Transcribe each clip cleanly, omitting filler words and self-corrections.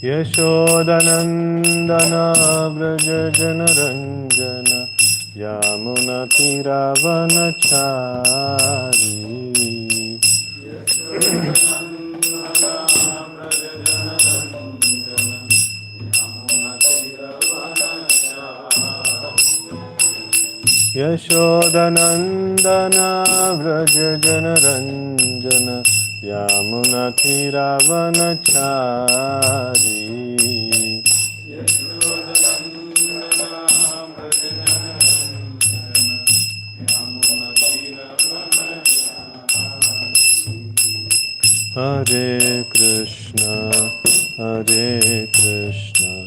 यशोदनन्दना Vraj जनरञ्जन यामुनतिरवनचारी यशोदनन्दना Vraj जनरञ्जन यामुनतिरवनचारी Hare Krishna, Hare Krishna,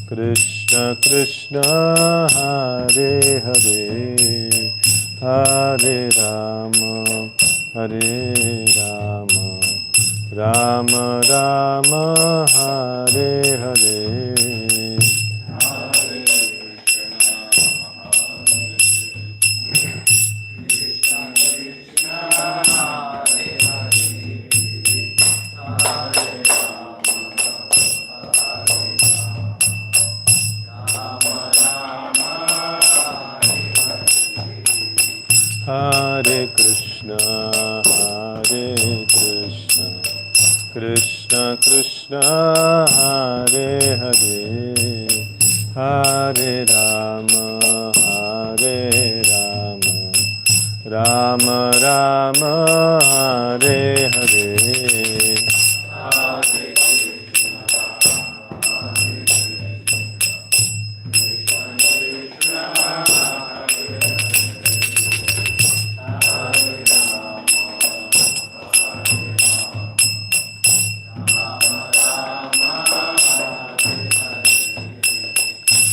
Krishna Krishna, Hare Hare, Hare Rama, Hare Rama, Rama Rama, Hare Hare. Hare Krishna, Hare Krishna, Krishna Krishna, Hare Hare, Hare Rama, Hare Rama, Rama Rama, Hare Hare.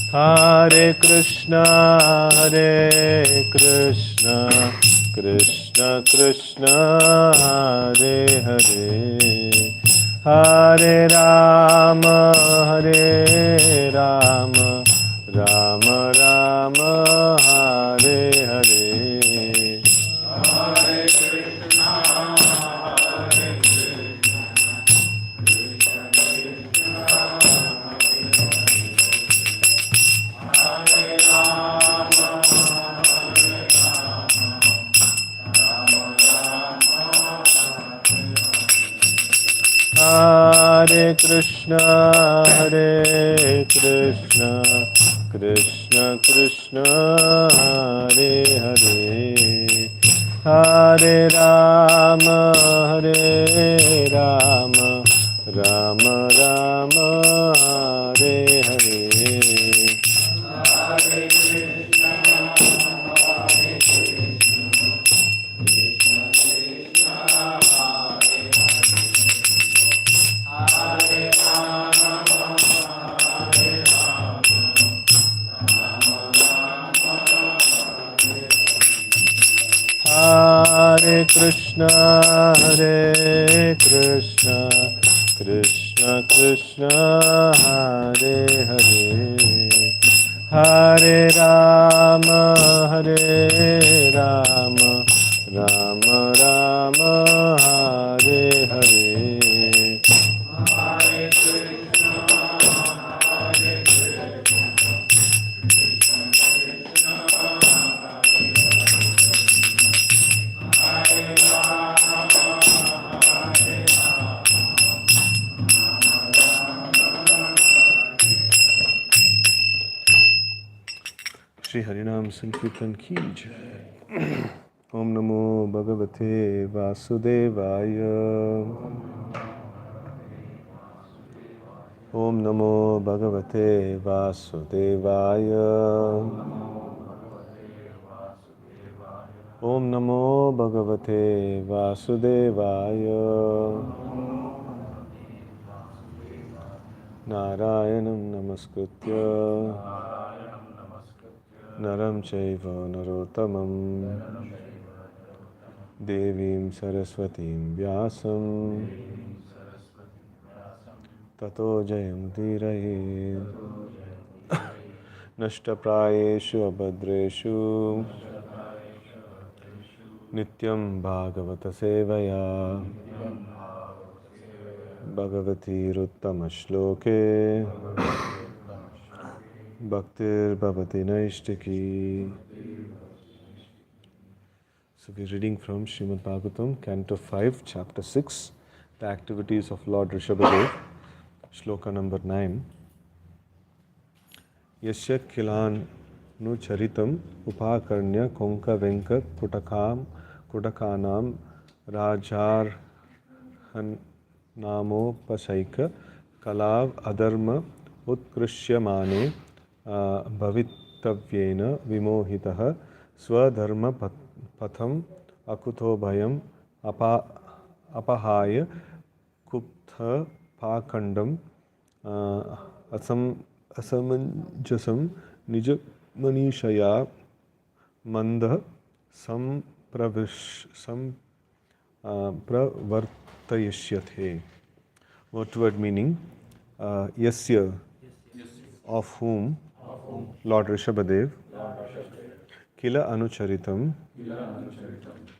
Hare Krishna, Hare Krishna, Krishna Krishna, Hare Hare, Hare Rama, Hare Rama, Rama Rama, Hare Hare. Hare Krishna, Hare Krishna, Krishna Krishna, Hare Hare, Hare Rama, Hare Rama, Rama Rama, Hare Hare. Hare Krishna, Hare Krishna, Krishna Krishna, Hare Hare, Hare Rama, Hare Rama, Rama Rama, Hare Hare. Shri Harinam Sankirtan ki jai. Om Namo Bhagavate Vasudevaya. Om Namo Bhagavate Vasudevaya. Om Namo Bhagavate Vasudevaya. Narayanam Namaskritya Naram Chaiva Narottamam Devim Saraswatim Vyasam Tato Jayamudiraye Nashtaprayeshu Abhadreshu Nityam Bhagavata Sevaya Bhagavati Ruttama Shloke Bhaktir Bhavati Naishtiki. So we're reading from Srimad Bhagavatam, Canto 5, Chapter 6, the activities of Lord Rishabhadev, Shloka number 9. Yasya Kilan Nu Charitam Upakarnya Konka Venka Kutakanam Rajar Namo Pasaika Kalav Adharma Utkrishyamane Bhavitavyena Vimohitaha Swadharma Patham Akuto Bhayam Apahaya Kuptha Pakandam Asamanjasam Nija Manishaya Manda Pravartayishyathe. Word meaning Yasya, of whom Lord Rishabhadev, Kila Anucharitam,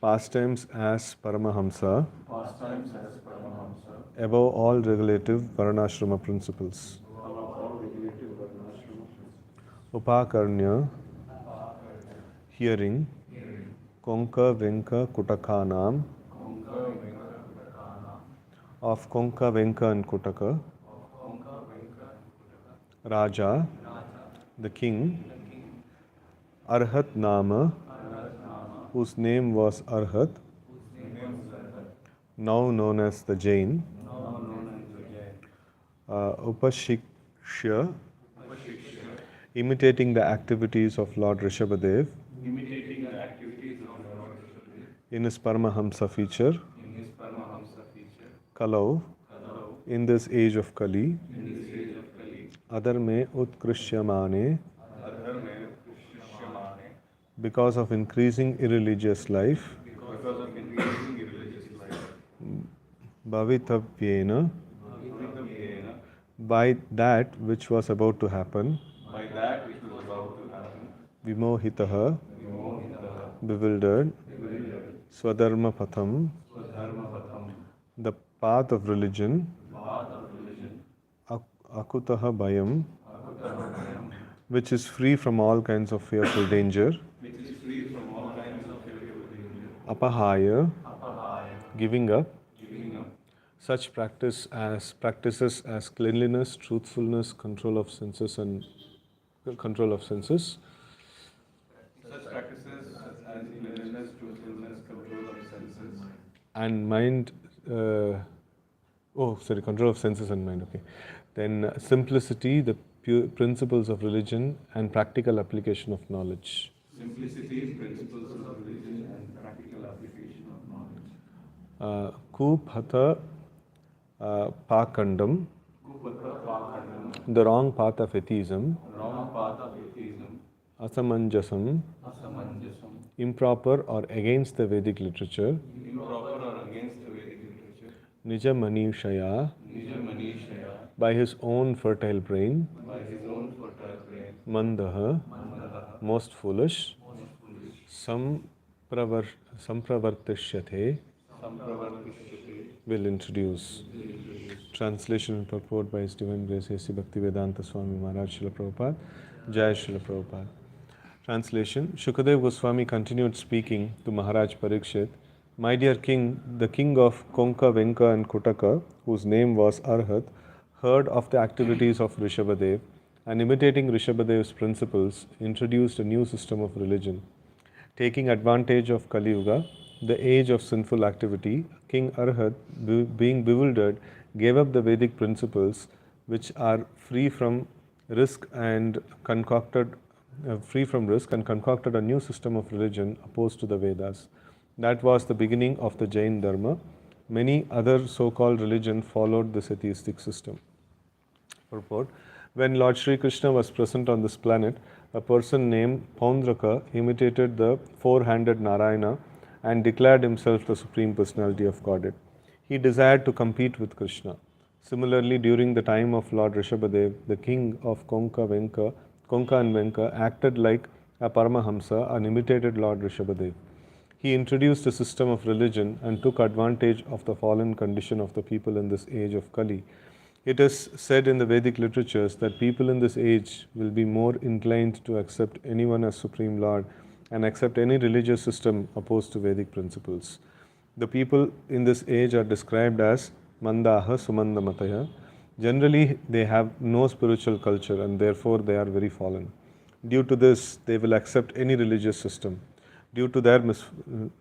pastimes as Paramahamsa, above all regulative Varnashrama principles. Upakarnya, hearing, Konka Venka Kutakanam, of Konka Venka and Kutaka, Raja, the king, Arhat Nama, whose name was Arhat, now known as the Jain, Upashikshya, imitating the activities of Lord Rishabhadev in his Paramahamsa feature, Kalau, in this age of Kali, Adharme Utkrishyamane, because of increasing irreligious life, Bhavitavyena, by that which was about to happen, Vimohitaha, bewildered, Swadharma Patham, the path of religion, Akutaha Bhayam, which is free from all kinds of fearful danger, Apahaya, giving up, such practices as cleanliness, truthfulness, control of senses, and mind. Control of senses and mind. Okay, then simplicity, the pure principles of religion, and practical application of knowledge. Kuphatha Pakandam, the wrong path of atheism, Asamanjasam, improper or against the Vedic literature, Nija Manishaya, by his own fertile brain, Mandaha, most foolish, Sampravartishyate, will introduce. Translation and purport by His Divine Grace A.C. Bhaktivedanta Swami Maharaj Srila Prabhupada. Jai Srila Prabhupada. Translation. Shukadev Goswami continued speaking to Maharaj Parikshit. My dear king, the king of Konka, Venka and Kutaka, whose name was Arhat, heard of the activities of Rishabhadev and imitating Rishabhadev's principles, introduced a new system of religion. Taking advantage of Kali Yuga, the age of sinful activity, King Arhat, being bewildered, gave up the Vedic principles which are free from risk and concocted a new system of religion opposed to the Vedas. That was the beginning of the Jain Dharma. Many other so-called religions followed this atheistic system. Purport. When Lord Sri Krishna was present on this planet, a person named Paundraka imitated the four-handed Narayana and declared himself the Supreme Personality of Godhead. He desired to compete with Krishna. Similarly, during the time of Lord Rishabhadev, the king of Konka and Venka acted like a Paramahamsa and imitated Lord Rishabhadev. He introduced a system of religion and took advantage of the fallen condition of the people in this age of Kali. It is said in the Vedic literatures that people in this age will be more inclined to accept anyone as Supreme Lord and accept any religious system opposed to Vedic principles. The people in this age are described as Mandaha Sumandamataya. Generally, they have no spiritual culture and therefore they are very fallen. Due to this, they will accept any religious system. Due to their misfortune.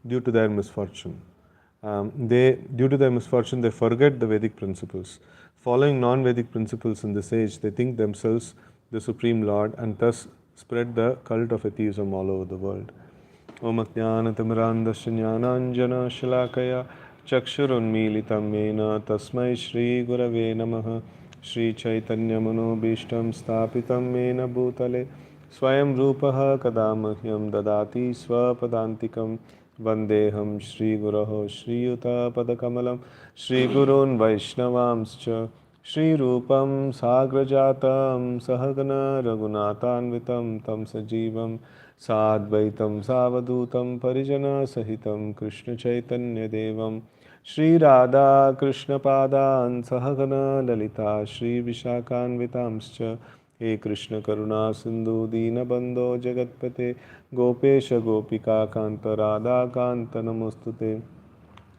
Due to their misfortune, they forget the Vedic principles. Following non-Vedic principles in this age, they think themselves the Supreme Lord and thus spread the cult of atheism all over the world. Om Ajnanatimirandasya Jnananjana Shalakaya Chakshurunmilitam Mena Tasmai Shri Gurave Namaha Shri Chaitanya Manobishtam Stapitam Mena Bhutale Swayam Rupaha Kadamahyam Dadati Swapadantikam Vandeham Shri Guraho Shri Yuta Padakamalam Shri Gurun Vaishnavamscha Shri Rupam Sagrajatam Sahagana Raghunatanvitam Tam Sajivam Sadvaitam Savadutam Parijana Sahitam Krishna Chaitanya Devam Shri Radha Krishna Padan Sahagana Lalita Shri Vishakhanvitamscha He Krishna Karuna Sindhu Dina Bandho Jagatpate Gopesha Gopika Kanta Radha Kanta Namostute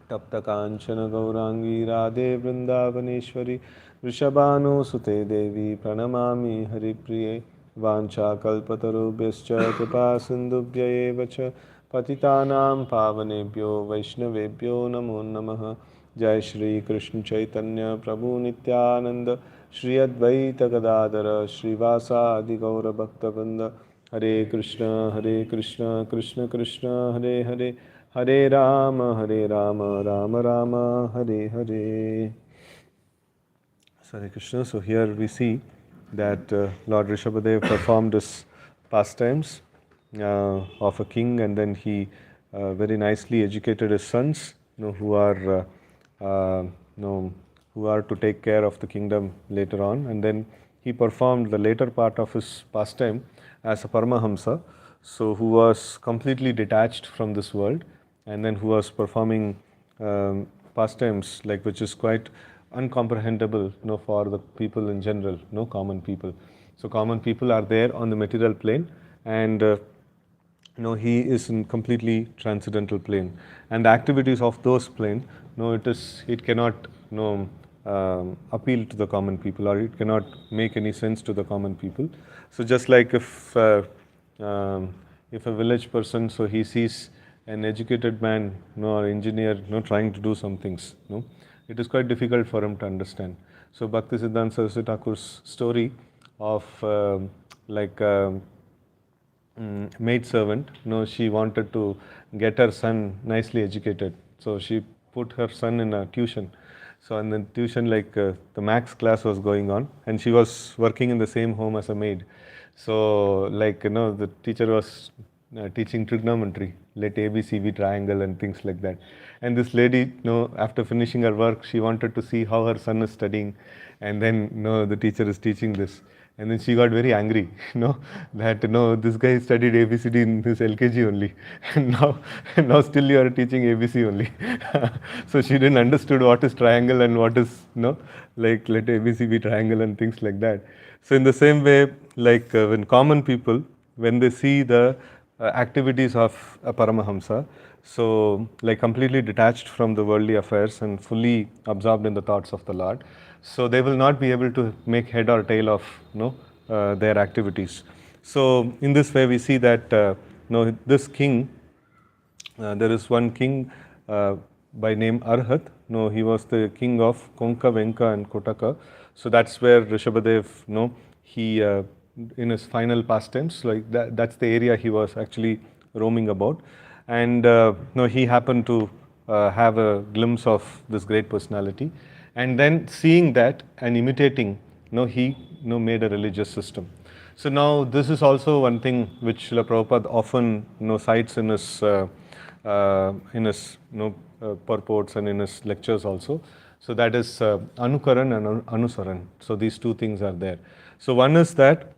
Tapta Kanchana Gaurangi Radhe Vrindavaneshwari Vrishabhanu Sute Devi Pranamami Haripriye Vancha Kalpatarubhyascha Kripa Sindhubhya eva cha Patitanam Pavanebhyo Vaishnavebhyo Namo Namaha Jai Shri Krishna Chaitanya Prabhu Nityananda Shri Advaita Gadadara Shri Vasa Adi Gaura Bhaktavinda Hare Krishna Krishna Krishna Hare Hare Hare Rama Rama Rama Hare Hare. Hare Krishna. So here we see that Lord Rishabhadev performed his pastimes of a king, and then he very nicely educated his sons, who are to take care of the kingdom later on. And then he performed the later part of his pastime as a Paramahamsa, so who was completely detached from this world, and then who was performing pastimes which is quite uncomprehendable for the people in general, common people. So common people are there on the material plane, and he is in completely transcendental plane, and the activities of those plane, it cannot appeal to the common people, or it cannot make any sense to the common people. So just like if a village person, so he sees an educated man, or engineer, trying to do some things, it is quite difficult for him to understand. So Bhaktisiddhanta Saraswati Thakur's story of maid servant, she wanted to get her son nicely educated, so she put her son in a tuition. So in the tuition, the max class was going on, and she was working in the same home as a maid. So the teacher was teaching trigonometry, let ABC be triangle and things like that. And this lady, after finishing her work, she wanted to see how her son is studying, and then the teacher is teaching this. And then she got very angry, that this guy studied ABCD in his LKG only, and now still you are teaching ABC only. So she didn't understood what is triangle and what is let ABC be triangle and things like that. So in the same way, when common people, when they see the activities of a Paramahamsa, so completely detached from the worldly affairs and fully absorbed in the thoughts of the Lord, so they will not be able to make head or tail of their activities. So in this way we see that this king, there is one king by name Arhat. He was the king of Konka, Venka and Kotaka. So that's where Rishabhadev, he in his final pastimes, that's the area he was actually roaming about. And he happened to have a glimpse of this great personality, and then seeing that and imitating, he made a religious system. So now this is also one thing which Srila Prabhupada often cites in his purports and in his lectures also. So that is Anukaran and Anusaran. So these two things are there. So one is that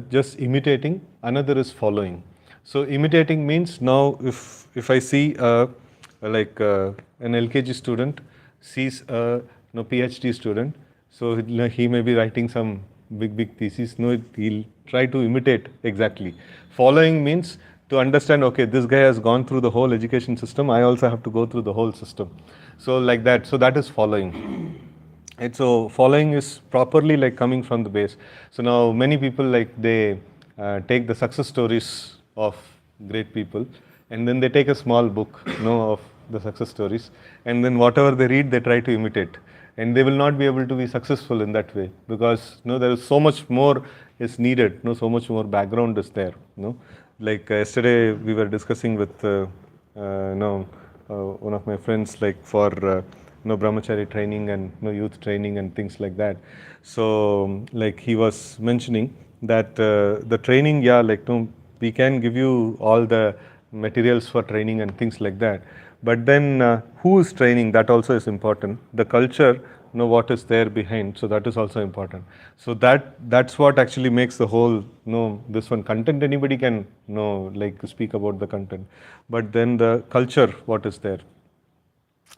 just imitating, another is following. So imitating means now if I see an LKG student sees a PhD student, so he may be writing some big thesis. No, he'll try to imitate exactly. Following means to understand, okay, this guy has gone through the whole education system, I also have to go through the whole system. So like that, so that is following. And so following is properly like coming from the base. So now many people like they take the success stories of great people, and then they take a small book, of the success stories, and then whatever they read they try to imitate, and they will not be able to be successful in that way, because there is so much more is needed, so much more background is there. Like yesterday we were discussing with one of my friends, like for brahmachari training and youth training and things like that. So like he was mentioning that the training, yeah, like we can give you all the materials for training and things like that, but then who is training, that also is important. The culture, what is there behind, so that is also important. So that's what actually makes the whole this one content. Anybody can like speak about the content, but then the culture, what is there,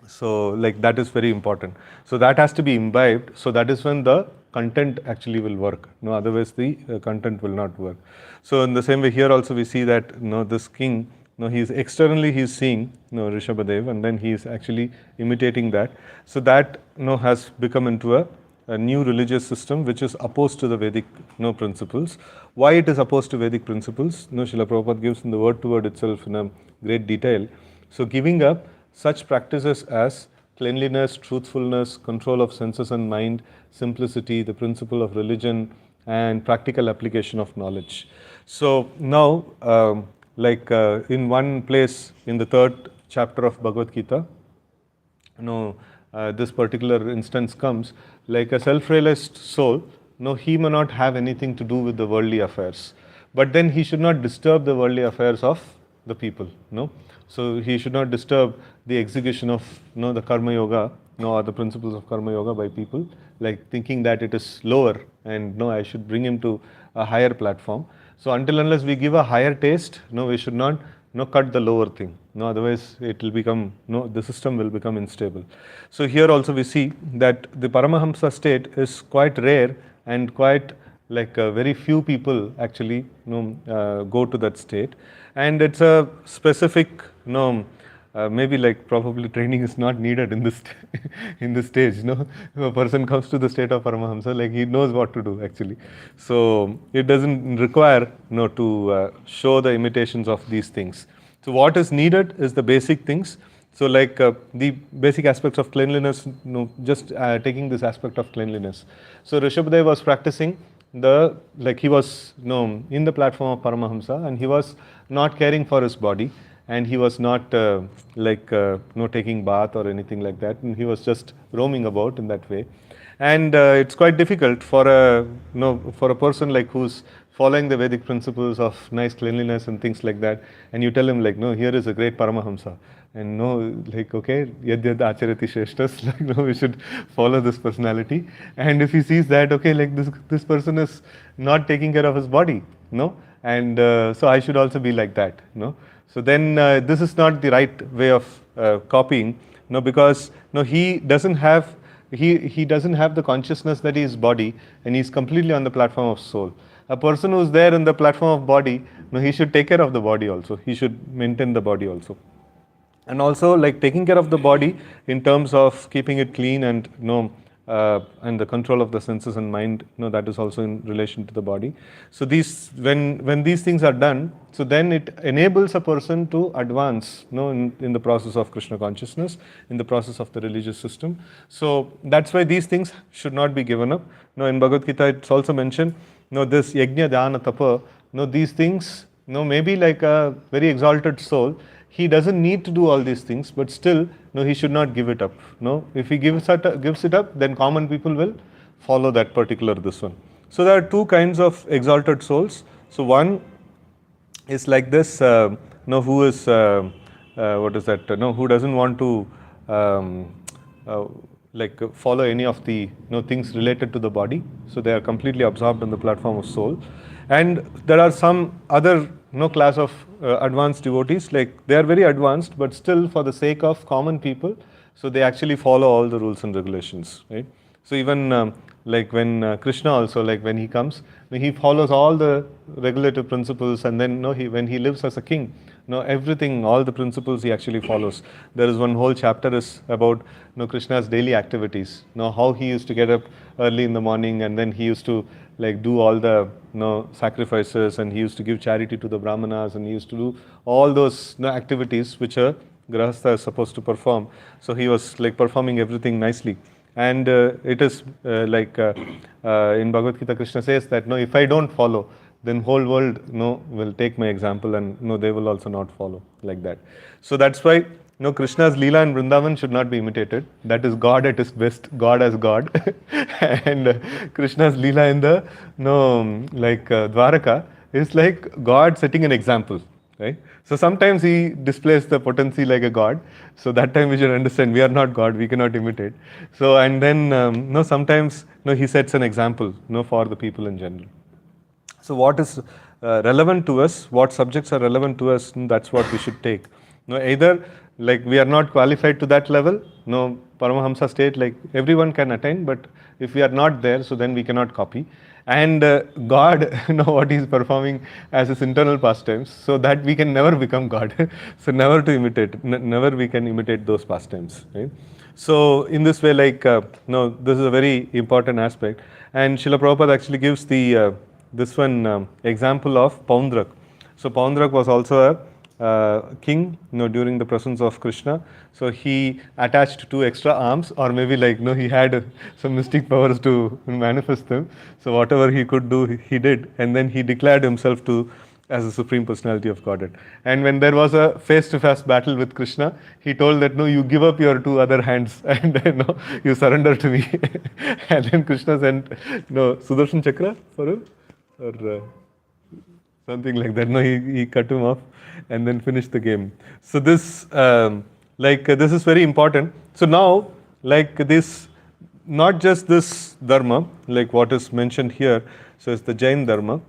so like that is very important. So that has to be imbibed. So that is when the content actually will work. Otherwise the content will not work. So in the same way here also we see that this king, he is externally he is seeing Rishabhadev, and then he is actually imitating that. So that has become into a new religious system which is opposed to the Vedic principles. Why it is opposed to Vedic principles? Srila Prabhupada gives in the word to word itself in a great detail. So giving up such practices as cleanliness, truthfulness, control of senses and mind, simplicity, the principle of religion, and practical application of knowledge. So now, in one place in the 3rd chapter of Bhagavad Gita, this particular instance comes, like a self-realized soul, he may not have anything to do with the worldly affairs, but then he should not disturb the worldly affairs of the people. So he should not disturb the execution of the karma yoga, or the principles of karma yoga by people, like thinking that it is lower, and I should bring him to a higher platform. So until unless we give a higher taste, we should not cut the lower thing. Otherwise it will become, the system will become unstable. So here also we see that the Paramahamsa state is quite rare, and quite like very few people actually go to that state, and it's a specific maybe like probably training is not needed in this in this stage. If a person comes to the state of Paramahamsa, like he knows what to do actually. So it doesn't require to show the imitations of these things. So what is needed is the basic things. So like the basic aspects of cleanliness, just taking this aspect of cleanliness. So Rishabhadev was practicing he was in the platform of Paramahamsa, and he was not caring for his body, and he was not taking bath or anything like that, and he was just roaming about in that way. And it's quite difficult for a person like who's following the Vedic principles of nice cleanliness and things like that, and you tell him like, here is a great Paramahamsa, and okay, yadyad acharati shreshtas, we should follow this personality. And if he sees that, okay, like this person is not taking care of his body, and so I should also be like that, So then this is not the right way of copying, because he doesn't have the consciousness that he is body, and he is completely on the platform of soul. A person who is there in the platform of body, he should take care of the body also. He should maintain the body also. And also like taking care of the body in terms of keeping it clean, and and the control of the senses and mind, that is also in relation to the body. So these, when these things are done, so then it enables a person to advance in the process of Krishna consciousness, in the process of the religious system. So that's why these things should not be given up. In Bhagavad Gita it's also mentioned, this yajna dhyana tapa, these things, maybe like a very exalted soul, he doesn't need to do all these things, but still, he should not give it up. If he gives it up, then common people will follow that particular this one. So there are two kinds of exalted souls. So one is like this, who is what is that? Who doesn't want to follow any of the things related to the body. So they are completely absorbed in the platform of soul. And there are some other class of advanced devotees, like they are very advanced, but still for the sake of common people, so they actually follow all the rules and regulations, right? So even like when Krishna also, like when he comes, he follows all the regulative principles, and then he when he lives as a king, everything, all the principles he actually follows. There is one whole chapter is about Krishna's daily activities. How he used to get up early in the morning, and then he used to like do all the sacrifices, and he used to give charity to the brahmanas, and he used to do all those activities which a grahastha is supposed to perform. So he was like performing everything nicely. And it is in Bhagavad Gita, Krishna says that no, if I don't follow, then whole world will take my example, and they will also not follow like that. So that's why Krishna's Leela in Vrindavan should not be imitated. That is God at his best, God as God. And Krishna's Leela in the Dwaraka is like God setting an example, right? So sometimes he displays the potency like a God. So that time we should understand we are not God, we cannot imitate. So and then sometimes he sets an example for the people in general. So what is relevant to us, what subjects are relevant to us, that's what we should take. Either like we are not qualified to that level, Paramahamsa state like everyone can attain, but if we are not there, so then we cannot copy. And God, what he is performing as his internal pastimes, so that we can never become God. So never to imitate, never we can imitate those pastimes, right? So in this way, like this is a very important aspect. And Srila Prabhupada actually gives the this one example of Paundrak. So Paundrak was also a king during the presence of Krishna. So he attached 2 extra arms, or maybe like he had some mystic powers to manifest them. So whatever he could do, he did, and then he declared himself to as the Supreme Personality of Godhead. And when there was a face-to-face battle with Krishna, he told that no, you give up your 2 other hands and you surrender to me. And then Krishna sent Sudarshan Chakra for him, or something like that. No, he cut him off and then finished the game. So this this is very important. So now like this, not just this dharma like what is mentioned here, so it's the Jain dharma.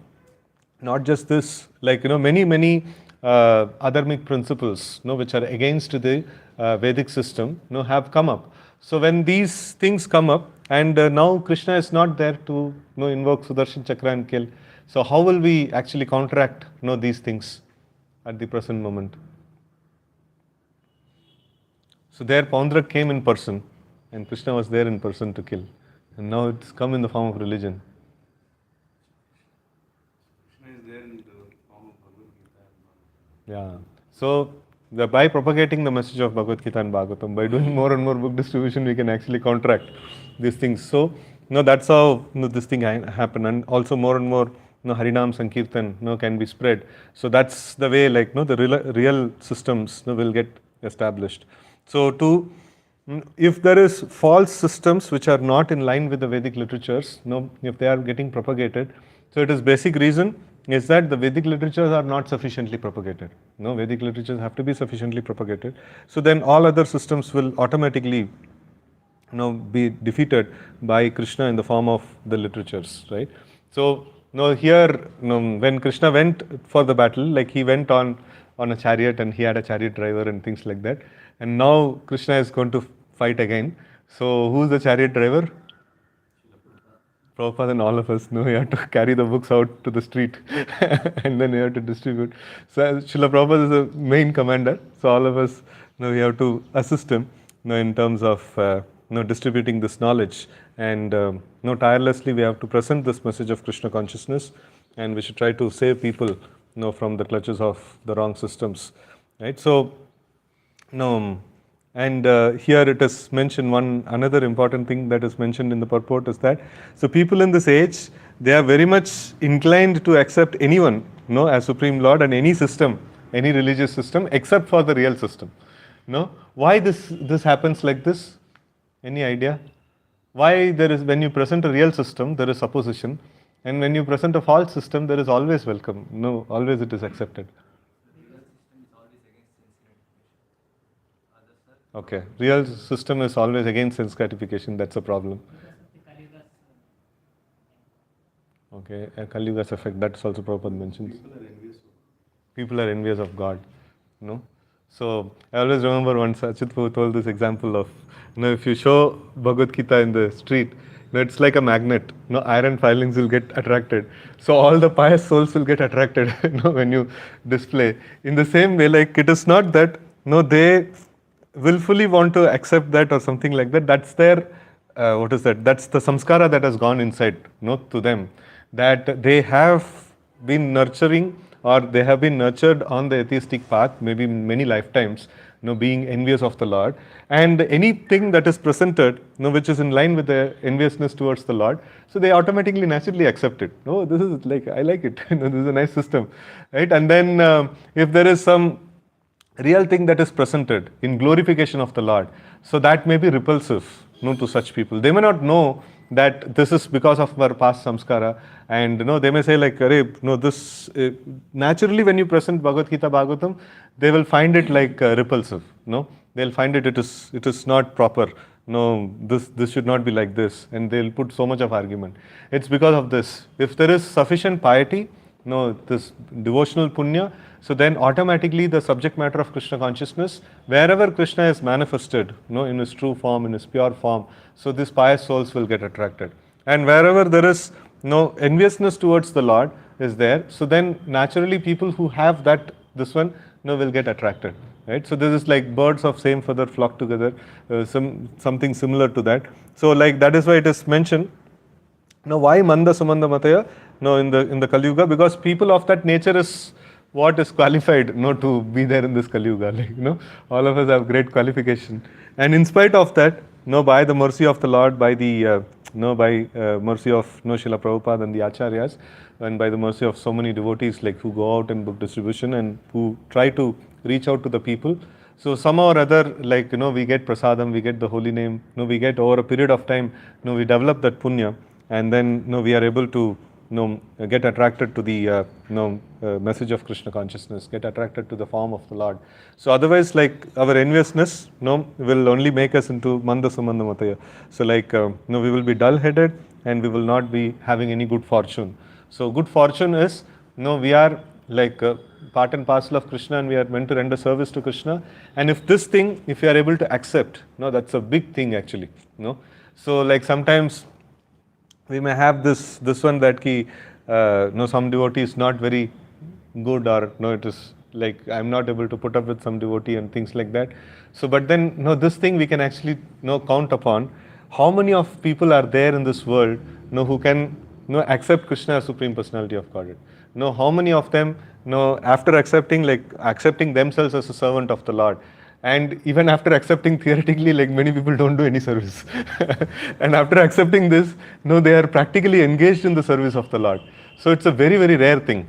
Not just this, like many adharmic principles which are against the Vedic system have come up. So when these things come up, and now Krishna is not there to invoke Sudarshan Chakra and kill, so how will we actually counteract these things at the present moment? So there Paundrak came in person, and Krishna was there in person to kill, and now it's come in the form of religion. Yeah. So by propagating the message of Bhagavad Gita and Bhagavatam, by doing more and more book distribution, we can actually counteract these things. So that's how this thing happen, and also more and more Harinam Sankirtan can be spread. So that's the way like the real systems will get established. So if there is false systems which are not in line with the Vedic literatures, if they are getting propagated, so it is basic reason is that the Vedic literatures are not sufficiently propagated. Vedic literatures have to be sufficiently propagated. So then all other systems will automatically be defeated by Krishna in the form of the literatures, right? So here when Krishna went for the battle, like he went on a chariot, and he had a chariot driver and things like that. And now Krishna is going to fight again. So who's the chariot driver? Prabhupada and all of us, we have to carry the books out to the street and then we have to distribute. So Srila Prabhupada is the main commander, so all of us, we have to assist him in terms of distributing this knowledge. And tirelessly we have to present this message of Krishna consciousness, and we should try to save people from the clutches of the wrong systems. Right? So, and here it is mentioned, another important thing that is mentioned in the purport is that, so people in this age, they are very much inclined to accept anyone as Supreme Lord and any system, any religious system, except for the real system. Why this happens like this? Any idea? Why there is, when you present a real system, there is opposition, and when you present a false system, there is always welcome. Always it is accepted. Okay, real system is always against sense gratification. That's a problem. Okay, a Kali Yuga's effect, that's also Prabhupada mentions. People are envious of God, you know. So I always remember once Achit Prabhu told this example of, if you show Bhagavad Gita in the street, it's like a magnet. Iron filings will get attracted. So all the pious souls will get attracted, when you display. In the same way, like it is not that, they willfully want to accept that or something like that. That's their, what is that? That's the samskara that has gone inside, to them. That they have been nurturing, or they have been nurtured on the atheistic path, maybe many lifetimes, being envious of the Lord. And anything that is presented, which is in line with the enviousness towards the Lord, so they automatically, naturally accept it. No, this is like, I like it. This is a nice system, right? And then if there is some real thing that is presented in glorification of the Lord, so that may be repulsive, to such people. They may not know that this is because of our past samskara, and they may say like, this naturally when you present Bhagavad Gita Bhagavatam, they will find it like repulsive. They'll find it is not proper. No, this should not be like this, and they'll put so much of argument. It's because of this. If there is sufficient piety, this devotional punya, so then automatically the subject matter of Krishna consciousness, wherever Krishna is manifested, in his true form, in his pure form, so these pious souls will get attracted. And wherever there is enviousness towards the Lord is there, so then naturally people who have that, this one, will get attracted. Right? So this is like birds of same feather flock together, something similar to that. So like that is why it is mentioned. Now why Manda Sumanda Mataya? In the Kali Yuga, because people of that nature is what is qualified to be there in this Kali Yuga. Like, all of us have great qualification. And in spite of that, by the mercy of the Lord, by the mercy of Srila Prabhupada and the Acharyas, and by the mercy of so many devotees like who go out in book distribution and who try to reach out to the people. So somehow or other, like, we get prasadam, we get the holy name, we get over a period of time, we develop that punya, and then we are able to get attracted to the message of Krishna consciousness, get attracted to the form of the Lord. So otherwise, like our enviousness will only make us into Manda Sumanda Mataya. So like we will be dull-headed and we will not be having any good fortune. So good fortune is, we are like part and parcel of Krishna, and we are meant to render service to Krishna. And if this thing, if you are able to accept, that's a big thing actually. So like sometimes we may have this one that some devotee is not very good, or it is like I am not able to put up with some devotee and things like that. So but then this thing we can actually count upon. How many of people are there in this world who can accept Krishna as Supreme Personality of Godhead? How many of them after accepting themselves as a servant of the Lord, and even after accepting theoretically, like many people don't do any service. And after accepting this, they are practically engaged in the service of the Lord. So it's a very, very rare thing.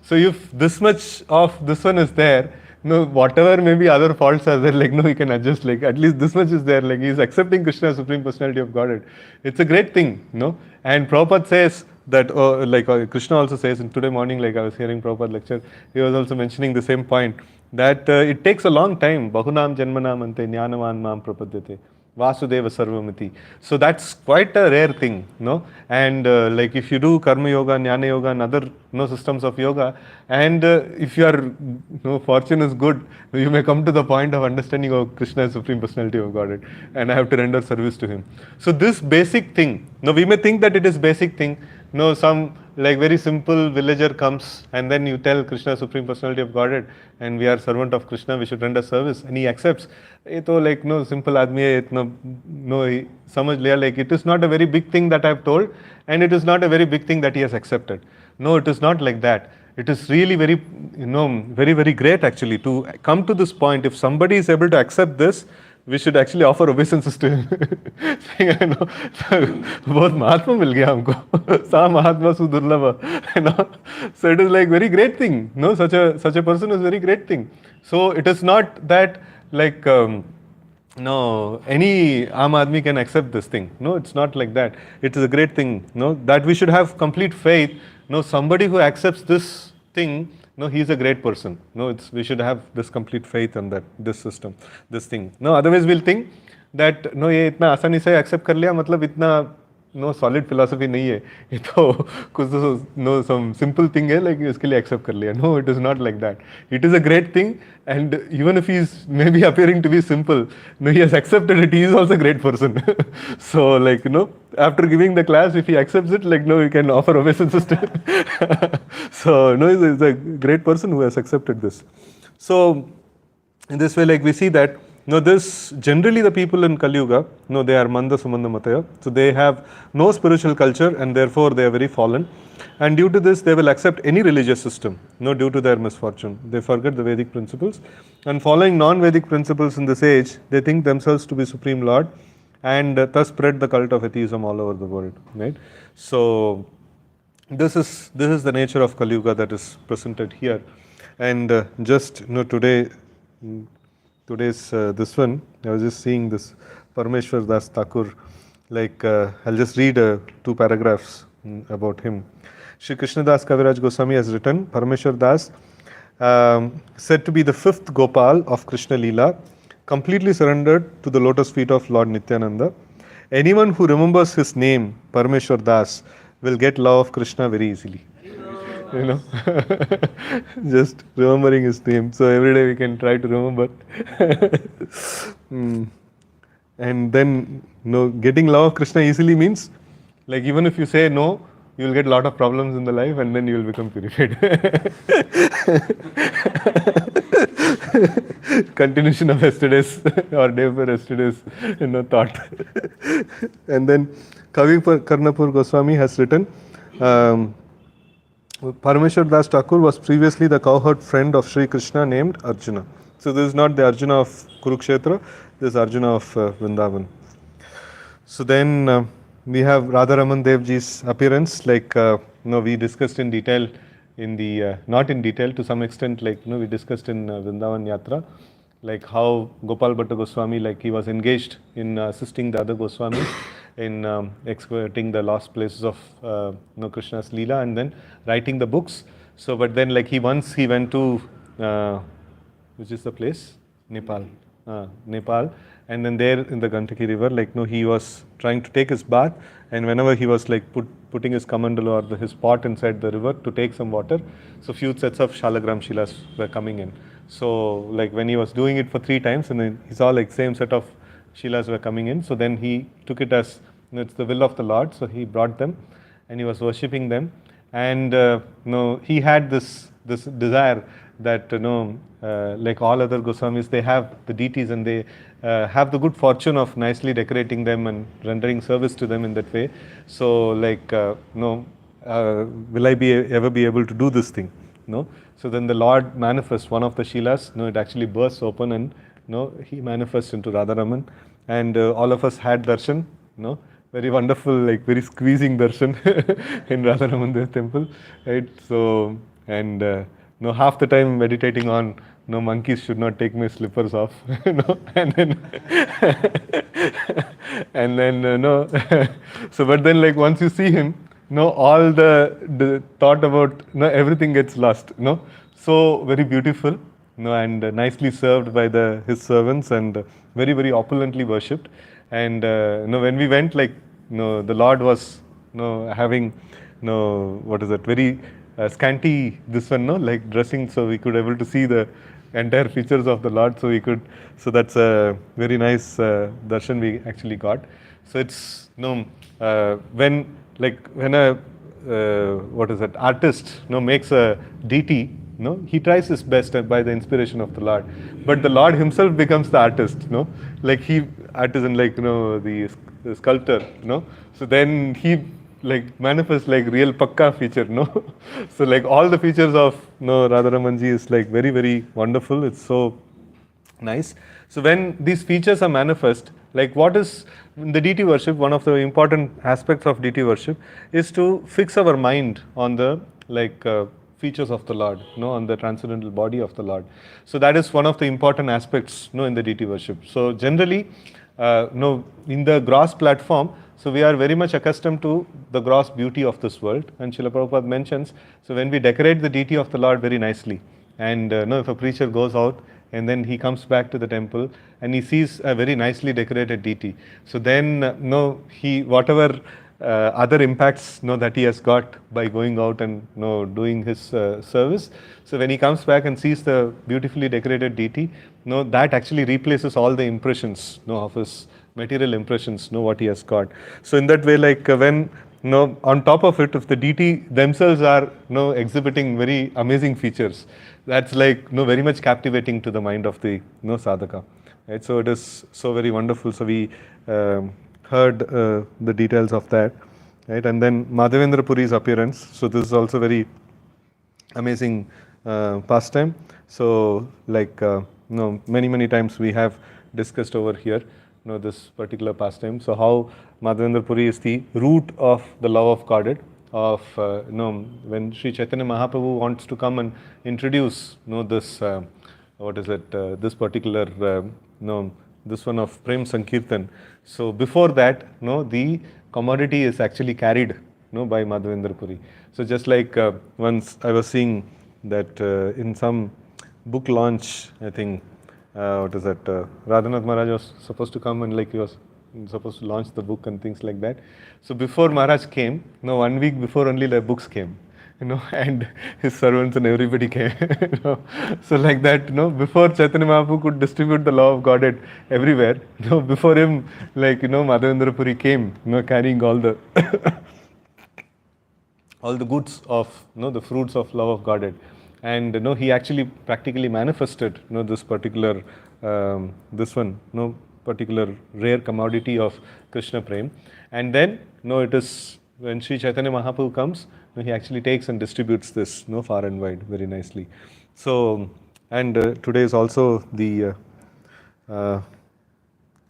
So if this much of this one is there, whatever maybe other faults are there, like we can adjust, like at least this much is there, like he is accepting Krishna as Supreme Personality of Godhead. It's a great thing. And Prabhupada says that, Krishna also says, in today morning, like I was hearing Prabhupada lecture, he was also mentioning the same point, that it takes a long time. Bahunam janmanam ante jnanavan mam prapadyate Vasudeva sarvamiti. So that's quite a rare thing, And like if you do karma yoga, jnana yoga, and other systems of yoga, and if your fortune is good, you may come to the point of understanding, oh, Krishna is Supreme Personality of Godhead, and I have to render service to him. So this basic thing, we may think that it is basic thing. Some like very simple villager comes and then you tell Krishna Supreme Personality of Godhead and we are servant of Krishna, we should render service, and he accepts. Like simple aadmi hai, samajh liya, like it is not a very big thing that I have told, and it is not a very big thing that he has accepted. No, it is not like that. It is really very, very, very great actually to come to this point. If somebody is able to accept this, we should actually offer obeisances to him. बहुत महात्मा मिल गया हमको, सा महात्मा सुदुर्लभ. So it is like very great thing. Such a person is very great thing. So it is not that like any aam admi can accept this thing. No, it's not like that. It is a great thing. That we should have complete faith. Somebody who accepts this thing, he is a great person. We should have this complete faith on that, this system, this thing. Otherwise we'll think that ये इतना आसानी से accept कर लिया, मतलब इतना no solid philosophy नहीं है, ये तो कुछ नो सम सिंपल थिंग है, लाइक इसके लिए एक्सेप्ट कर लिया. No, it is not like that. It is a great thing, and even if he is may be appearing to be simple, no, he has accepted it, he is also a great person. So like, after giving the class, if he accepts it, like, no, he can offer obeisance. So no, he's a great person who has accepted this. So in this way, like, we see that this generally the people in Kali Yuga, they are manda sumanda mataya, so they have no spiritual culture, and therefore they are very fallen, and due to this they will accept any religious system, due to their misfortune. They forget the Vedic principles, and following non-Vedic principles in this age, they think themselves to be supreme lord, and thus spread the cult of atheism all over the world, right? So this is the nature of Kali Yuga that is presented here. And just today, today's this one, I was just seeing this Parameshwar Das Thakur, like I'll just read 2 paragraphs about him. Shri Krishnadas Kaviraj Goswami has written, Parameshwar Das, said to be the 5th Gopal of Krishna Leela, completely surrendered to the lotus feet of Lord Nityananda. Anyone who remembers his name, Parameshwar Das, will get love of Krishna very easily. Just remembering his name. So every day we can try to remember. And then, getting love of Krishna easily means, like, even if you say no, you will get a lot of problems in the life, and then you will become purified. Continuation of yesterday's or day before yesterday's thought. And then Kavi Karnapur Goswami has written, Parameshwar Das Thakur was previously the cowherd friend of Sri Krishna named Arjuna. So this is not the Arjuna of Kurukshetra, this is Arjuna of Vrindavan. So then we have Radharaman Devji's appearance, like we discussed in detail in the, not in detail, to some extent, like we discussed in Vrindavan Yatra, like how Gopal Bhatta Goswami, like he was engaged in assisting the other Goswamis in exploiting the lost places of Krishna's Leela, and then writing the books. So but then, like, he went to which is the place? Nepal. Nepal. And then there in the Gandaki river, like, he was trying to take his bath, and whenever he was like putting his kamandala or his pot inside the river to take some water, so few sets of Shalagram Shilas were coming in. So like when he was doing it for 3 times, and then he saw like same set of Shilas were coming in, so then he took it as, it's the will of the Lord, so he brought them and he was worshipping them. And he had this desire that like all other Goswamis, they have the deities, and they have the good fortune of nicely decorating them and rendering service to them in that way. So like will I ever be able to do this thing? No. So then the Lord manifests one of the Shilas. It actually bursts open, and he manifests into Radharaman, and all of us had darshan. Very wonderful, like very squeezing darshan in Radharaman temple, right? So and half the time meditating on monkeys should not take my slippers off, and then and then so but then like once you see him, all the thought about everything gets lost, so very beautiful, and nicely served by his servants, and very, very opulently worshipped. And when we went, like the Lord was having what is it, very scanty this one, like dressing, so we could able to see the entire features of the Lord, so that's a very nice darshan we actually got. So it's when a what is it, artist makes a deity, he tries his best by the inspiration of the Lord, but the Lord himself becomes the artist, like he artisan, like the sculptor, so then he like manifests like real pakka feature, so like all the features of Radharamanji is like very, very wonderful. It's so nice. So when these features are manifest, like what is the deity worship, one of the important aspects of deity worship is to fix our mind on the features of the Lord, on the transcendental body of the Lord. So that is one of the important aspects, in the deity worship. So generally, in the gross platform, so we are very much accustomed to the gross beauty of this world, and Srila Prabhupada mentions, so when we decorate the deity of the Lord very nicely, and if a preacher goes out and then he comes back to the temple and he sees a very nicely decorated deity, so then he whatever other impacts that he has got by going out and doing his service. So when he comes back and sees the beautifully decorated deity, that actually replaces all the impressions of his material impressions, what he has got. So in that way, like when on top of it, if the deity themselves are exhibiting very amazing features, that's like very much captivating to the mind of the sadhaka. Right? So it is so very wonderful. So we heard the details of that, right? And then Madhavendra Puri's appearance. So this is also very amazing pastime. So like many times we have discussed over here this particular pastime. So how Madhavendra Puri is the root of the love of Godhead. Of when Sri Chaitanya Mahaprabhu wants to come and introduce this what is it this particular this one of Prem Sankirtan. So before that the commodity is actually carried by Madhavendra Puri. So just like once I was seeing that in some book launch, I think what is that Radhanath Maharaj was supposed to come and like he was supposed to launch the book and things like that. So before Maharaj came, 1 week before only the books came, and his servants and everybody came. So like that, before Chaitanya Mahaprabhu could distribute the law of Godhead everywhere, before him, like Madhavendra Puri came, carrying all the all the goods of the fruits of love of Godhead, and he actually practically manifested this particular this one particular rare commodity of Krishna Prem. And then it is when Sri Chaitanya Mahaprabhu comes, he actually takes and distributes this far and wide very nicely. So and today is also the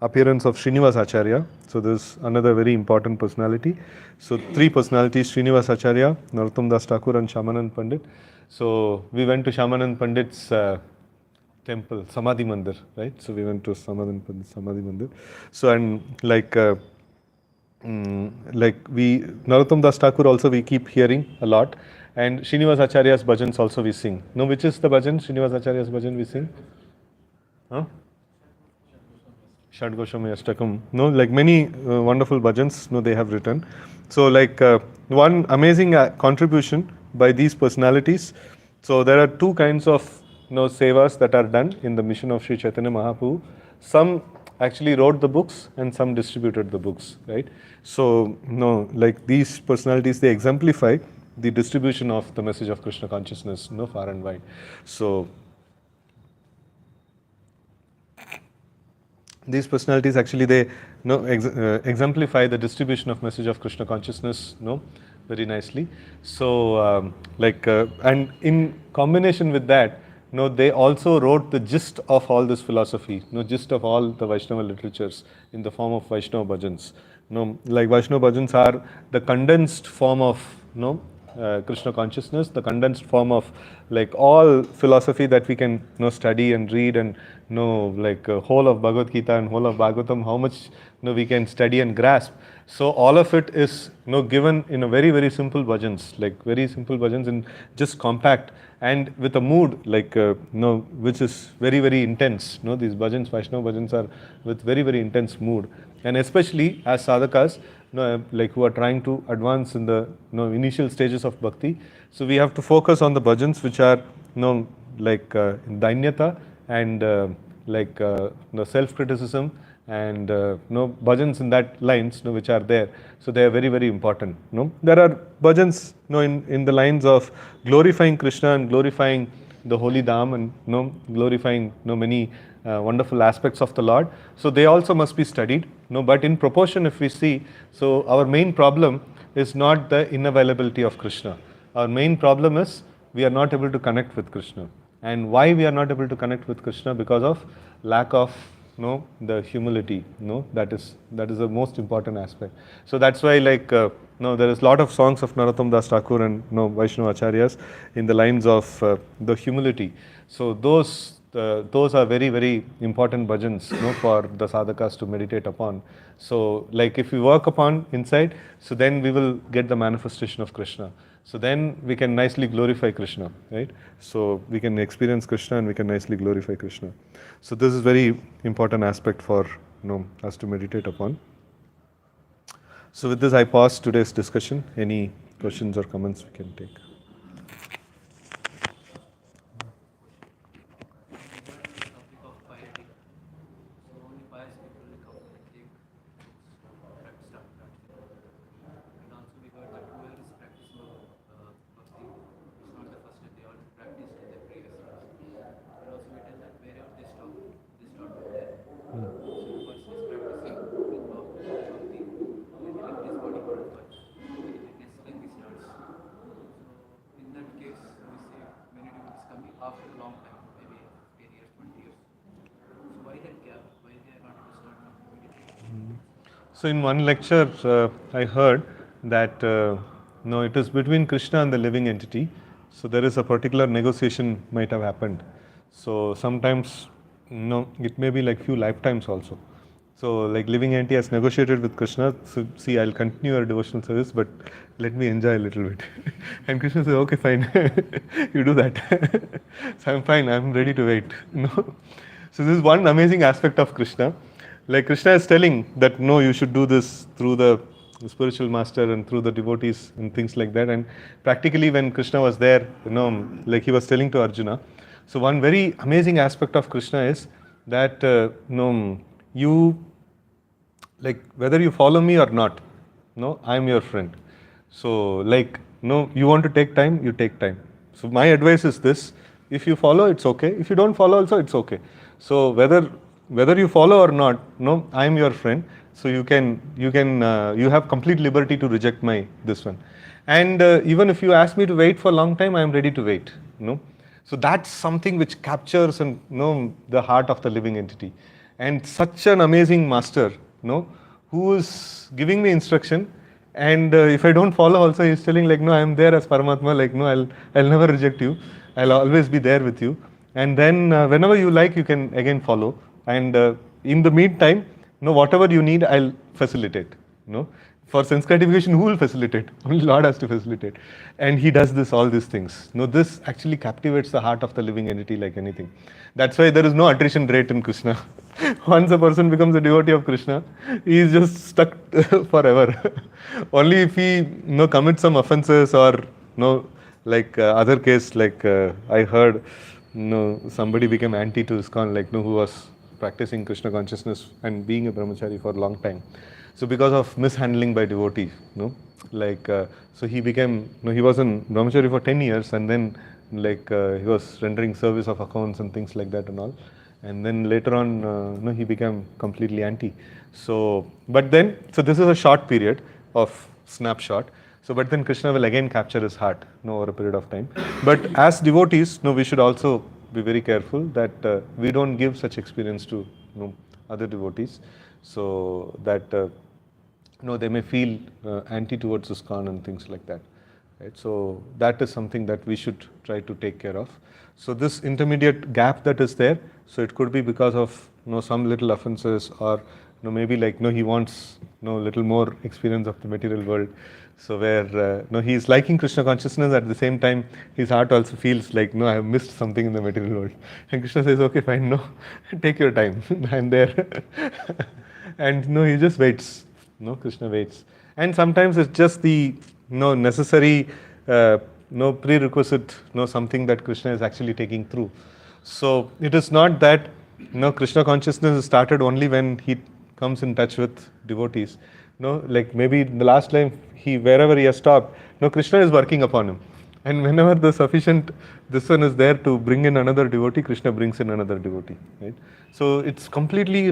appearance of Srinivas Acharya. So this is another very important personality. So 3 personalities: Srinivas Acharya, Narottam Das Thakur and Shyamanand Pandit. So we went to Shyamanand Pandit's temple, Samadhi Mandir, right? So we went to Samadhi Mandir. So and like Narottam Das Thakur also we keep hearing a lot, and Srinivas Acharya's bhajans also we sing. Which is the bhajan? Srinivas Acharya's bhajan we sing? Huh? Shadgosham Ashtakam. Like many wonderful bhajans, they have written. So like one amazing contribution by these personalities. So there are 2 kinds of sevas that are done in the mission of Sri Chaitanya Mahaprabhu. Some actually wrote the books and some distributed the books, right? So like these personalities, they exemplify the distribution of the message of Krishna consciousness far and wide. So these personalities actually they exemplify the distribution of message of Krishna consciousness very nicely. So and in combination with that, they also wrote the gist of all this philosophy, gist of all the Vaishnava literatures in the form of Vaishnava bhajans. Like Vaishnava bhajans are the condensed form of Krishna consciousness, the condensed form of like all philosophy that we can study and read and like whole of Bhagavad Gita and whole of Bhagavatam, how much we can study and grasp. So all of it is given in a very simple bhajans, like very simple bhajans and just compact and with a mood like which is very intense. These bhajans, Vaishnava bhajans are with very intense mood, and especially as sadhakas like who are trying to advance in the initial stages of bhakti. So we have to focus on the bhajans which are like dainyata and like self-criticism and bhajans in that lines which are there. So they are very important. There are bhajans in the lines of glorifying Krishna and glorifying the holy dham and glorifying many wonderful aspects of the Lord. So they also must be studied. But in proportion if we see, so our main problem is not the inavailability of Krishna. Our main problem is we are not able to connect with Krishna. And why we are not able to connect with Krishna? Because of lack of the humility. That is the most important aspect. So that's why like there is a lot of songs of Narottam Das Thakur and Vaishnava Acharyas in the lines of the humility. So those are very important bhajans for the sadhakas to meditate upon. So like if we work upon inside, so then we will get the manifestation of Krishna. So then we can nicely glorify Krishna, right? So we can experience Krishna and we can nicely glorify Krishna. So this is very important aspect for us to meditate upon. So with this, I pause today's discussion. Any questions or comments we can take? So in one lecture, I heard that no, it is between Krishna and the living entity. So there is a particular negotiation might have happened. So sometimes, no, it may be like few lifetimes also. So like living entity has negotiated with Krishna. So see, I'll continue your devotional service, but let me enjoy a little bit. And Krishna says, okay, fine, you do that. So I'm fine. I'm ready to wait. No. So this is one amazing aspect of Krishna. Like Krishna is telling that no, you should do this through the spiritual master and through the devotees and things like that. And practically, when Krishna was there, like he was telling to Arjuna. So one very amazing aspect of Krishna is that you, like whether you follow me or not, no, I am your friend. So like no, you want to take time, you take time. So my advice is this: if you follow, it's okay. If you don't follow, also it's okay. So whether you follow or not, no, I am your friend. So you have complete liberty to reject my this one. And even if you ask me to wait for a long time, I am ready to wait. No, so that's something which captures and the heart of the living entity. And such an amazing master, who is giving me instruction. And if I don't follow, also he's telling like, no, I am there as Paramatma. Like, no, I'll never reject you. I'll always be there with you. And then whenever you like, you can again follow. And in the meantime, whatever you need, I'll facilitate. For sense gratification, who will facilitate? Only Lord has to facilitate. And he does all these things. This actually captivates the heart of the living entity like anything. That's why there is no attrition rate in Krishna. Once a person becomes a devotee of Krishna, he is just stuck forever. Only if he commits some offenses or like other case, like I heard somebody became anti to ISKCON, like who was practicing Krishna consciousness and being a brahmachari for a long time. So because of mishandling by devotees, so he became, he was in brahmachari for 10 years and then like he was rendering service of accounts and things like that and all. And then later on, he became completely anti. So, but then, so this is a short period of snapshot. So, but then Krishna will again capture his heart, over a period of time. But as devotees, we should also be very careful that we don't give such experience to other devotees, so that they may feel anti towards ISKCON and things like that. Right? So that is something that we should try to take care of. So this intermediate gap that is there, so it could be because of some little offenses, or maybe like he wants little more experience of the material world. So where he is liking Krishna consciousness, at the same time his heart also feels like I have missed something in the material world. And Krishna says, okay, fine, take your time, I'm there. And he just waits. Krishna waits. And sometimes it's just the necessary prerequisite, something that Krishna is actually taking through. So it is not that Krishna consciousness is started only when he comes in touch with devotees. Like maybe the last time wherever he has stopped, Krishna is working upon him. And whenever the sufficient this one is there to bring in another devotee, Krishna brings in another devotee. Right? So it's completely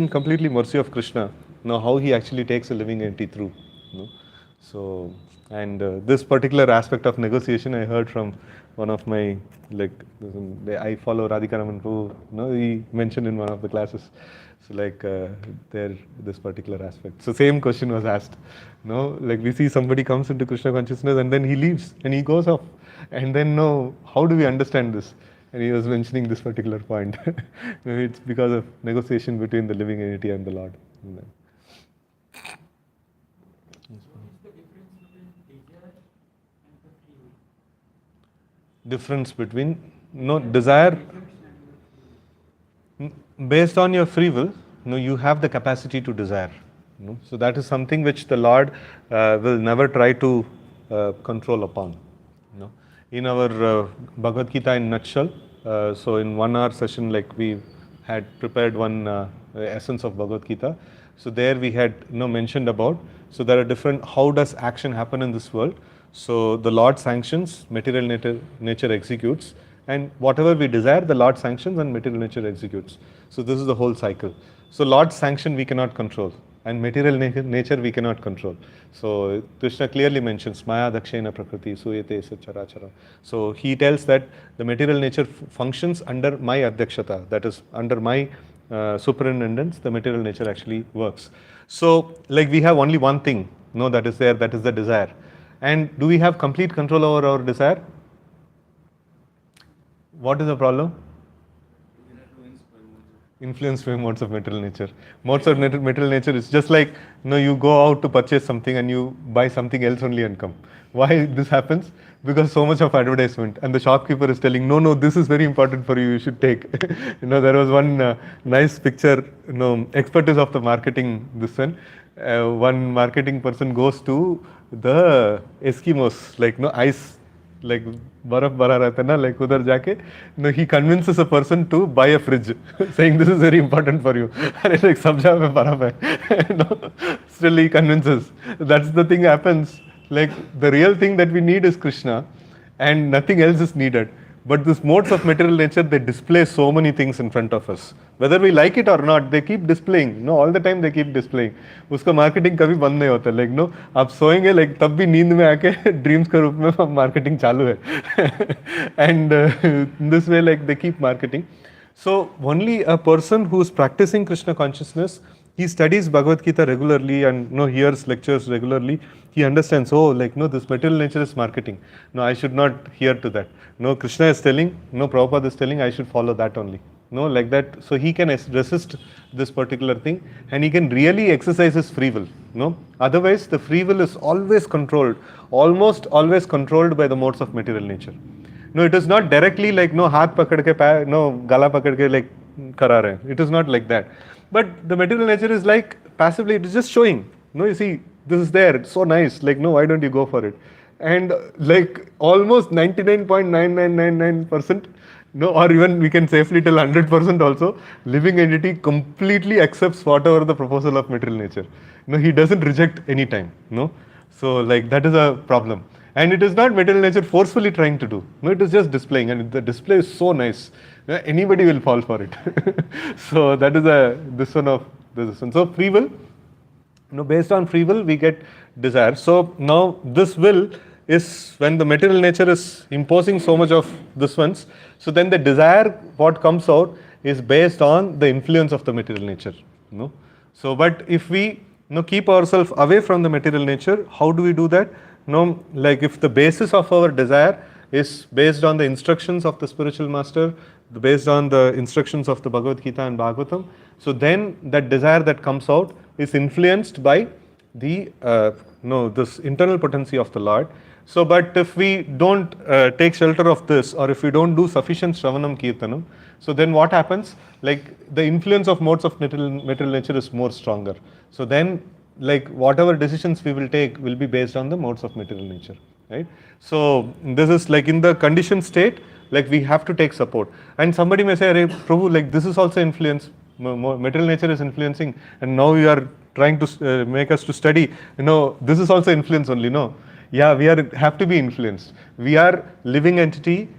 mercy of Krishna. How he actually takes a living entity through. So, and this particular aspect of negotiation, I heard from one of my, I follow Radhika Raman Prabhu, he mentioned in one of the classes. So this particular aspect. So same question was asked. Like we see somebody comes into Krishna consciousness and then he leaves and he goes off. And then how do we understand this? And he was mentioning this particular point. Maybe it's because of negotiation between the living entity and the Lord. Difference between desire based on your free will. You have the capacity to desire. So that is something which the Lord will never try to control upon. In our Bhagavad Gita in nutshell, so in 1 hour session, like we had prepared one essence of Bhagavad Gita. So there we had mentioned about, so there are different, how does action happen in this world. So the Lord sanctions, material nature executes, and whatever we desire, the Lord sanctions and material nature executes. So this is the whole cycle. So Lord's sanction we cannot control, and material nature we cannot control. So Krishna clearly mentions Maya Dakshena Prakriti Suyate Charachara. So he tells that the material nature functions under my Adhyakshata, that is under my superintendence, the material nature actually works. So like we have only one thing, that is there, that is the desire. And do we have complete control over our desire? What is the problem? Influenced by modes of material nature. Modes of material nature is just like, you go out to purchase something and you buy something else only and come. Why this happens? Because so much of advertisement, and the shopkeeper is telling, no, this is very important for you, you should take. There was one nice picture, expertise of the marketing, this one. One marketing person goes to the Eskimos, like ice, like baraf bara rehta na, like udhar jaake, he convinces a person to buy a fridge, saying this is very important for you. And it's like sab jagah mein baraf hai. Still he convinces. That's the thing happens. Like the real thing that we need is Krishna, and nothing else is needed. But these modes of material nature, they display so many things in front of us. Whether we like it or not, they keep displaying. All the time they keep displaying. Uska marketing kabhi band nahi hota. Like aap soyenge, like tab bhi neend mein aake dreams ka roop mein marketing chalu hai. And in this way, like they keep marketing. So only a person who is practicing Krishna consciousness, he studies Bhagavad Gita regularly and hears lectures regularly. He understands, this material nature is marketing. No, I should not hear to that. No, Krishna is telling, Prabhupada is telling, I should follow that only. Like that. So he can resist this particular thing, and he can really exercise his free will. Otherwise, the free will is always controlled, almost always controlled by the modes of material nature. It is not directly like, haath pakad ke, gala pakad ke, like, kara rahe. It is not like that. But the material nature is like passively, it is just showing. You see, this is there, it's so nice. Like, why don't you go for it? And like almost 99.9999%, or even we can safely tell 100% also, living entity completely accepts whatever the proposal of material nature. He doesn't reject any time. So like that is a problem. And it is not material nature forcefully trying to do. It is just displaying, and the display is so nice. Anybody will fall for it. So that is this one. So free will, based on free will we get desire. So now this will is when the material nature is imposing so much of this ones. So then the desire, what comes out, is based on the influence of the material nature. So but if we keep ourselves away from the material nature, how do we do that? Like if the basis of our desire is based on the instructions of the spiritual master, based on the instructions of the Bhagavad Gita and Bhagavatam, so then that desire that comes out is influenced by the this internal potency of the Lord. So but if we don't take shelter of this, or if we don't do sufficient Shravanam Kirtanam, so then what happens? Like the influence of modes of material nature is more stronger. So then like whatever decisions we will take will be based on the modes of material nature, right? So this is like in the conditioned state, like we have to take support. And somebody may say, Prabhu, like this is also influence, material nature is influencing, and now you are trying to make us to study, this is also influence only. No, yeah, we have to be influenced. We are living entity,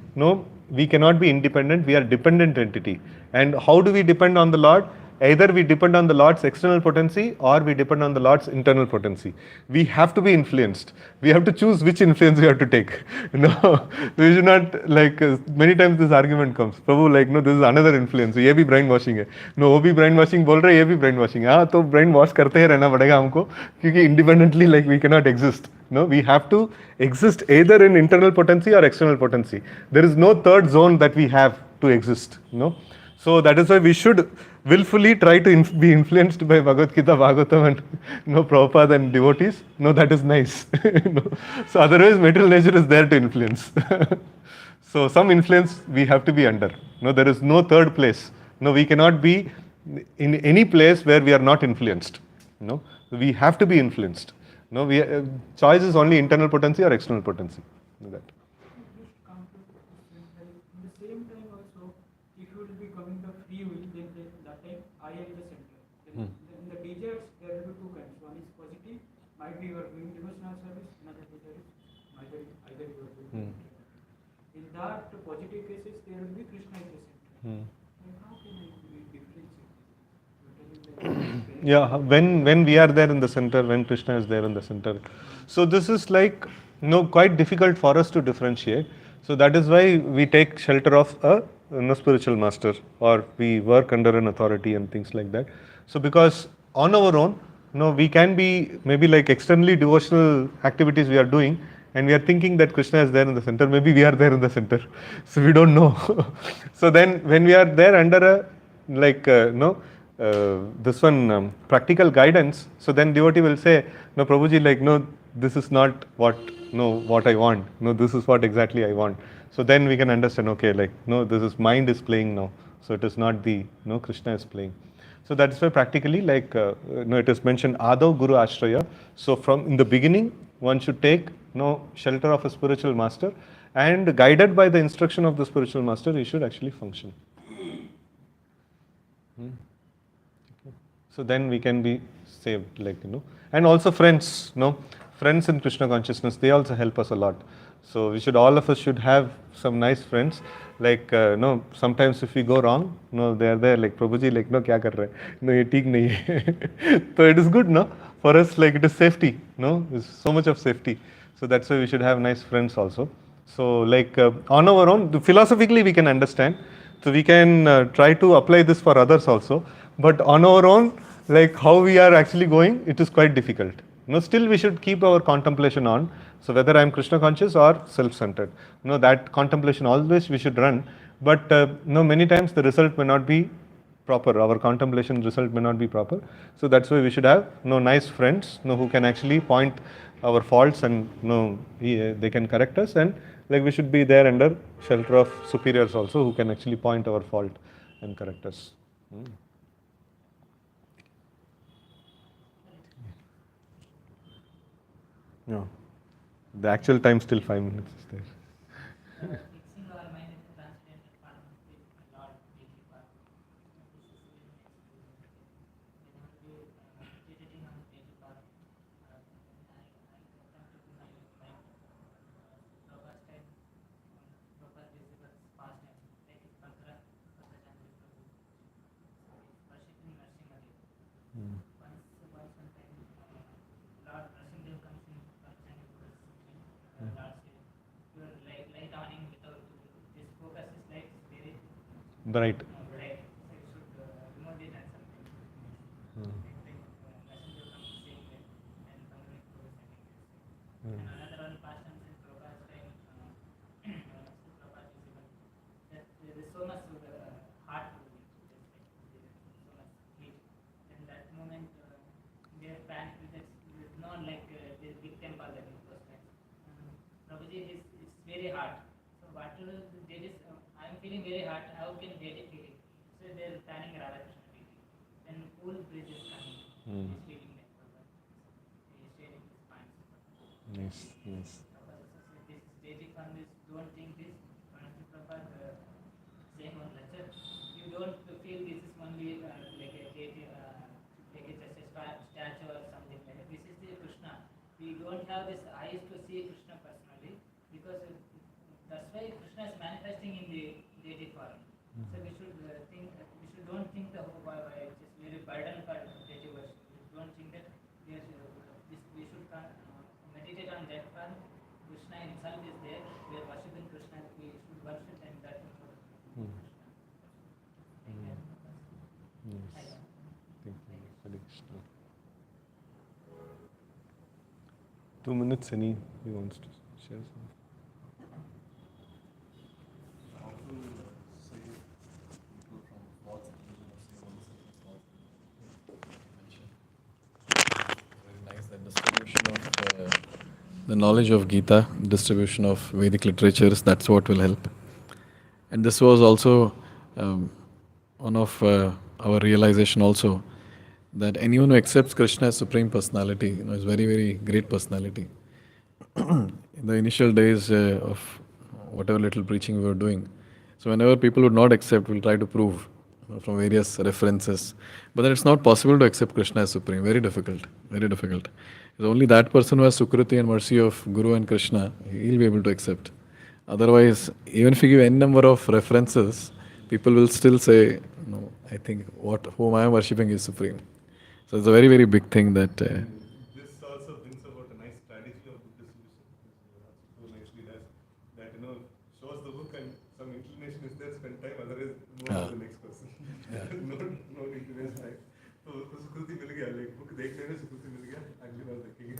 we cannot be independent, we are dependent entity. And how do we depend on the Lord? Either we depend on the Lord's external potency, or we depend on the Lord's internal potency. We have to be influenced. We have to choose which influence we have to take. We should not, like many times this argument comes, Prabhu, like this is another influence. ये भी brainwashing है. वो भी brainwashing बोल रहे, ये भी brainwashing है. हाँ, तो brainwash करते ही रहना पड़ेगा हमको, क्योंकि independently like we cannot exist. We have to exist either in internal potency or external potency. There is no third zone that we have to exist. So that is why we should willfully try to be influenced by Bhagavad Gita, Bhagavatam and Prabhupada and devotees. That is nice. So otherwise material nature is there to influence. So some influence we have to be under. There is no third place. We cannot be in any place where we are not influenced. we have to be influenced. No, choice is only internal potency or external potency. That. In the same time also, if you will be coming the free will, then that time I am the center. Then in the desires, there will be two kinds. One is positive, might be you are doing devotional service. Another desire is either you are doing. In that positive cases, there will be Krishna is the center. And how can I differentiate? Yeah, when we are there in the center, when Krishna is there in the center. So this is like quite difficult for us to differentiate. So that is why we take shelter of a spiritual master, or we work under an authority and things like that. So because on our own, we can be maybe like externally devotional activities we are doing, and we are thinking that Krishna is there in the center. Maybe we are there in the center, so we don't know. So then when we are there under a this one practical guidance, so then devotee will say, no Prabhuji, like no, this is not what I want, no, this is what exactly I want. So then we can understand, okay, like no, this is mind is playing now, so it is not the Krishna is playing. So that's why practically like it is mentioned Adav Guru Ashraya. So from in the beginning one should take shelter of a spiritual master, and guided by the instruction of the spiritual master he should actually function. So then we can be saved, like and also friends, friends in Krishna consciousness, they also help us a lot. So we should, all of us should have some nice friends. Like sometimes if we go wrong, they are there like, Prabhuji, like kya kar rahe? No, ye theek nahi hai. So it is good, for us, like it is safety, it's so much of safety. So that's why we should have nice friends also. So like on our own, philosophically we can understand. So we can try to apply this for others also. But on our own, like how we are actually going, it is quite difficult. Still we should keep our contemplation on. So whether I am Krishna conscious or self-centered, that contemplation always we should run. But many times the result may not be proper. Our contemplation result may not be proper. So that's why we should have nice friends who can actually point our faults, and they can correct us, and like we should be there under shelter of superiors also, who can actually point our fault and correct us. No, the actual time still 5 minutes is there. Fixing our mind in the transcendental part with a lot of deity part. This is very nice. When I do meditating on the deity part, I come to my mind. Prabhu's time, Prabhu's disciples past time, like Pankara Chandra Prabhu, worshipping Narasimha Dev. One time, Lord Narasimha comes in Pankara Chandra Lord says, you are light awning without this focus is like very Bright. bright. So you should remove it and something. Like Narasimha comes saying that and Pankara Prabhu saying and another one past time in Prabhu's time, Prabhu's disciple, that there is so much heart to it, so much heat. In that moment, their panic is not like this big temple that it was like. Prabhuji, it's very hard. So whatever there is, I am feeling very hard. How can they feel it? So they are planning Radha Krishna deity. Then cool breeze is coming. He's feeling like Prabhupada. He is sharing his points. Yes, yes. Prabhupada also said this deity form is, don't think this. Prabhupada saying on lecture, you don't feel this is only like a deity, like it's just a statue or something like that. This is the Krishna. We don't have this eyes to see Krishna personally, because that's why Krishna is manifesting in the deity form. So we should don't think the whole why it's just very burden for deity worship. We don't think that we should meditate on that form. Krishna himself is there. We are worshiping Krishna. We should worship and that Krishna. Yes. Thank you. Hare Krishna. 2 minutes, any he wants to share something? How to save people from false illusion of saying one certain thought? Very nice. The distribution of the knowledge of Gita, distribution of Vedic literatures, that's what will help. And this was also one of our realization also, that anyone who accepts Krishna as Supreme Personality, is very, very great personality. In the initial days of whatever little preaching we were doing, so whenever people would not accept, we'll try to prove from various references. But then it's not possible to accept Krishna as Supreme. Very difficult. Very difficult. It's only that person who has Sukruti and mercy of Guru and Krishna, he'll be able to accept. Otherwise, even if you give n number of references, people will still say, no, I think whom I am worshipping is Supreme. So it's a very, very big thing that. This also brings about a nice strategy of book distribution. So nicely does that, shows the book and some inclination is there, spend time, otherwise move on to the next person. No need to waste time. तो सुकृति मिल गया, like book देखने में सुकृति मिल गया, अगली बार देखेंगे.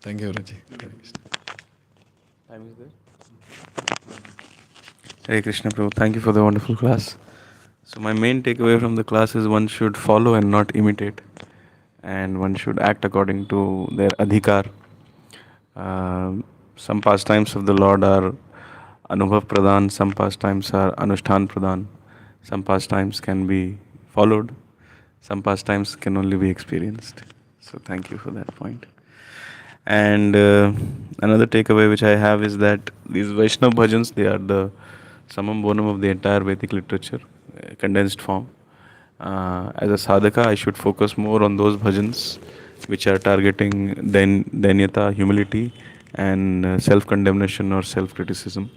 Thank you, Raji. Time is there. Hare Krishna Prabhu, thank you for the wonderful class. So my main takeaway from the class is one should follow and not imitate, and one should act according to their adhikar. Some pastimes of the Lord are Anubhav Pradhan, some pastimes are Anushtan Pradhan, some pastimes can be followed, some pastimes can only be experienced. So thank you for that point. And another takeaway which I have is that these Vaishnava bhajans, they are the summum bonum of the entire Vedic literature, condensed form. As a sadhaka, I should focus more on those bhajans which are targeting dainyata, humility, and self-condemnation or self-criticism.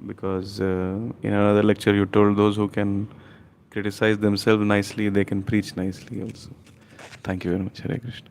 Because in another lecture you told those who can criticize themselves nicely, they can preach nicely also. Thank you very much. Hare Krishna.